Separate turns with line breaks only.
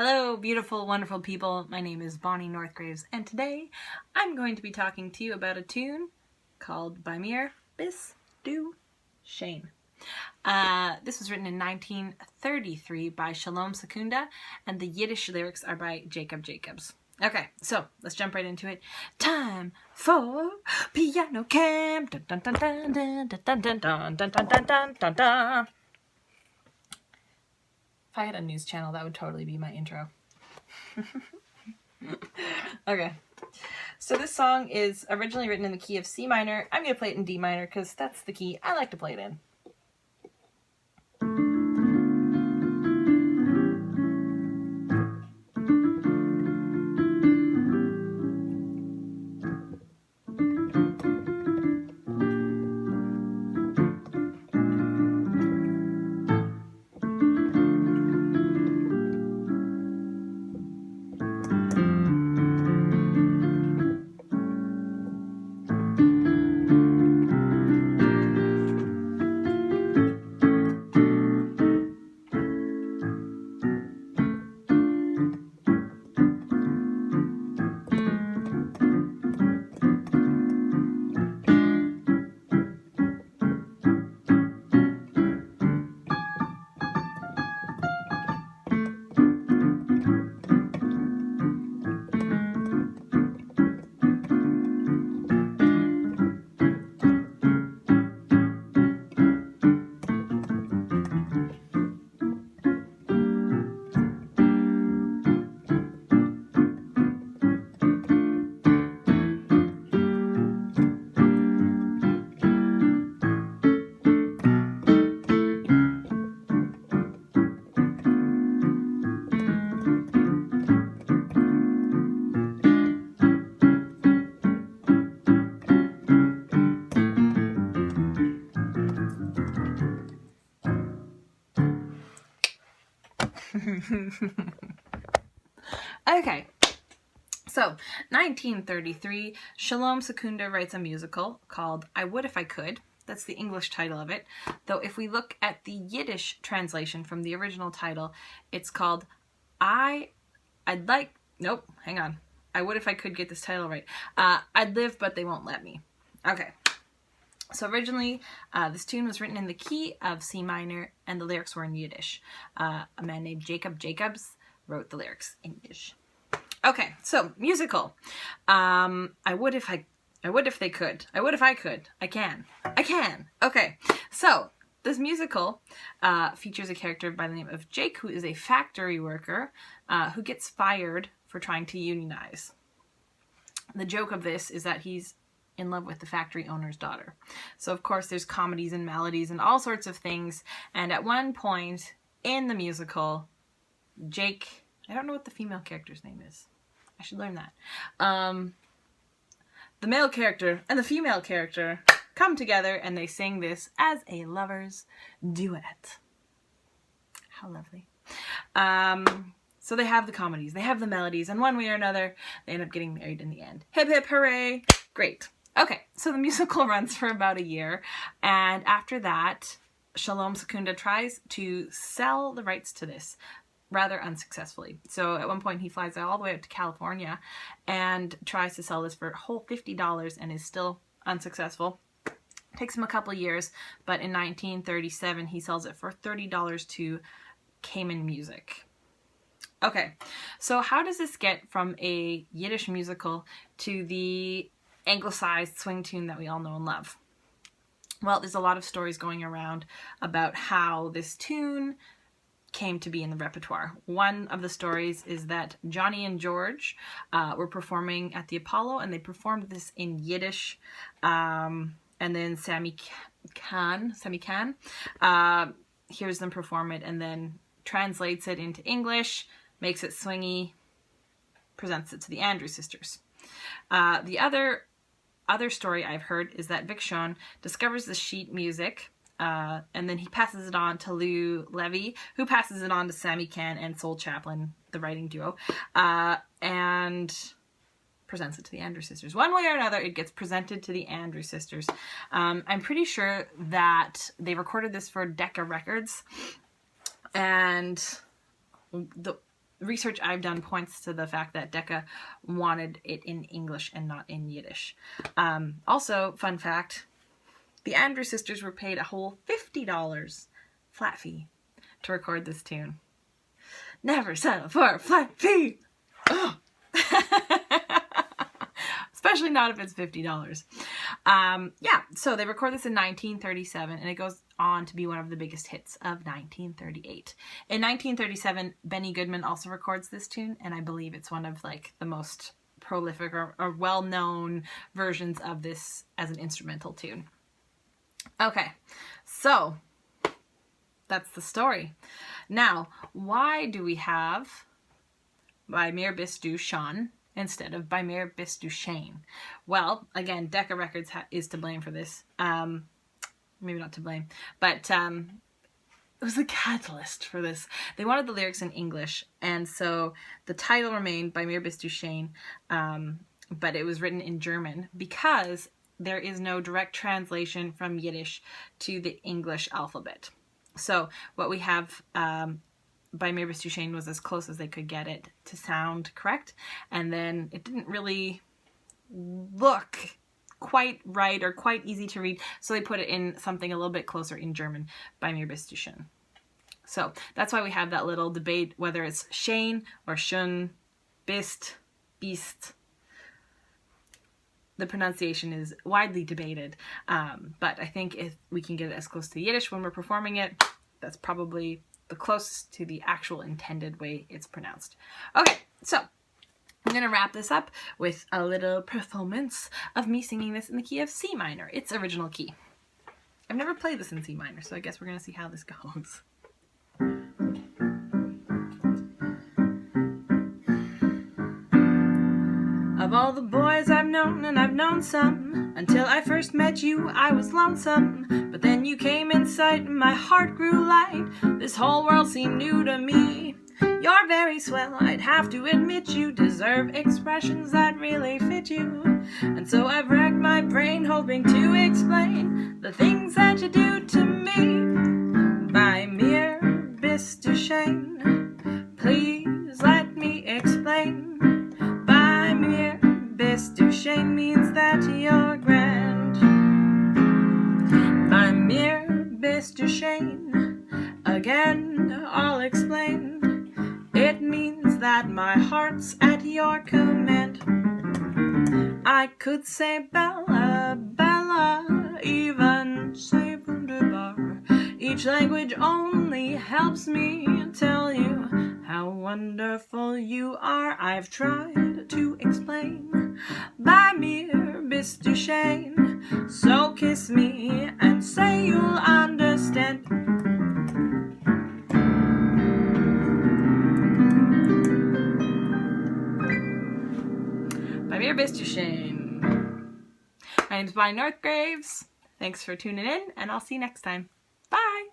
Hello, beautiful, wonderful people. My name is Bonnie Northgraves, and today I'm going to be talking to you about a tune called Bei Mir Bist Du Schon. This was written in 1933 by Sholom Secunda, and the Yiddish lyrics are by Jacob Jacobs. Okay, so let's jump right into it. Time for piano camp. Dun, dun, dun, dun, dun, dun, dun, dun, dun, dun, dun, dun, dun, dun. If I had a news channel, that would totally be my intro. Okay. So this song is originally written in the key of C minor. I'm going to play it in D minor because that's the key I like to play it in. Okay, so 1933, Sholom Secunda writes a musical called I Would If I Could. That's the English title of it. Though if we look at the Yiddish translation from the original title, it's called I would if I could get this title right. I'd live, but they won't let me. Okay. So originally, this tune was written in the key of C minor, and the lyrics were in Yiddish. A man named Jacob Jacobs wrote the lyrics in Yiddish. Okay, so musical. I would if they could. I would if I could. I can. Okay, so this musical features a character by the name of Jake, who is a factory worker who gets fired for trying to unionize. The joke of this is that he's in love with the factory owner's daughter. So of course there's comedies and melodies and all sorts of things. And at one point in the musical, Jake, I don't know what the female character's name is. I should learn that. The male character and the female character come together and they sing this as a lover's duet. How lovely. So they have the comedies, they have the melodies, and one way or another, they end up getting married in the end. Hip hip hooray! Great. Okay, so the musical runs for about a year, and after that, Sholom Secunda tries to sell the rights to this, rather unsuccessfully. So at one point he flies all the way up to California and tries to sell this for a whole $50 and is still unsuccessful. Takes him a couple of years, but in 1937 he sells it for $30 to Cayman Music. Okay, so how does this get from a Yiddish musical to the anglicized swing tune that we all know and love? Well, there's a lot of stories going around about how this tune came to be in the repertoire. One of the stories is that Johnny and George were performing at the Apollo, and they performed this in Yiddish, and then Sammy Khan hears them perform it and then translates it into English, makes it swingy, presents it to the Andrews sisters. The other story I've heard is that Vic Schon discovers the sheet music, and then he passes it on to Lou Levy, who passes it on to Sammy Kahn and Sol Chaplin, the writing duo, and presents it to the Andrews sisters. One way or another, it gets presented to the Andrews sisters. I'm pretty sure that they recorded this for Decca Records, and research I've done points to the fact that Decca wanted it in English and not in Yiddish. Also, fun fact, the Andrews sisters were paid a whole $50 flat fee to record this tune. Never settle for a flat fee! Oh. Especially not if it's $50. Yeah, so they record this in 1937, and it goes on to be one of the biggest hits of 1938. In 1937, Benny Goodman also records this tune, and I believe it's one of like the most prolific or well-known versions of this as an instrumental tune. Okay, so that's the story. Now, why do we have Bei Mir Bist Du Schon instead of Bei Mir Bist Du Schon? Well, again, Decca Records is to blame for this. Maybe not to blame, but it was the catalyst for this. They wanted the lyrics in English, and so the title remained Bei Mir Bist Du Schon, but it was written in German because there is no direct translation from Yiddish to the English alphabet. So what we have, Bei Mir Bist Du Schon was as close as they could get it to sound correct, and then it didn't really look quite right or quite easy to read, so they put it in something a little bit closer in German, Bei Mir Bist Du Schon. So that's why we have that little debate whether it's Shane or Shun, Bist, Beast. The pronunciation is widely debated, but I think if we can get it as close to Yiddish when we're performing it, that's probably the closest to the actual intended way it's pronounced. Okay, so I'm going to wrap this up with a little performance of me singing this in the key of C minor, its original key. I've never played this in C minor, so I guess we're going to see how this goes. Of all the boys I've known, and I've known some, until I first met you I was lonesome, but then you came in sight and my heart grew light, this whole world seemed new to me. You're very swell, I'd have to admit you deserve expressions that really fit you, and so I've racked my brain hoping to explain the things that you do to me. Bei mir bist du schön, please let me explain. Bei mir bist du schön means that you're grand. Bei mir bist du schön, again I'll explain. It means that my heart's at your command. I could say Bella, Bella, even say wunderbar. Each language only helps me tell you how wonderful you are. I've tried to explain. Bei mir bist du schön, so kiss me and say you'll understand. Bei Mir Bist Du Schon. My name's Bei Northgraves. Thanks for tuning in, and I'll see you next time. Bye!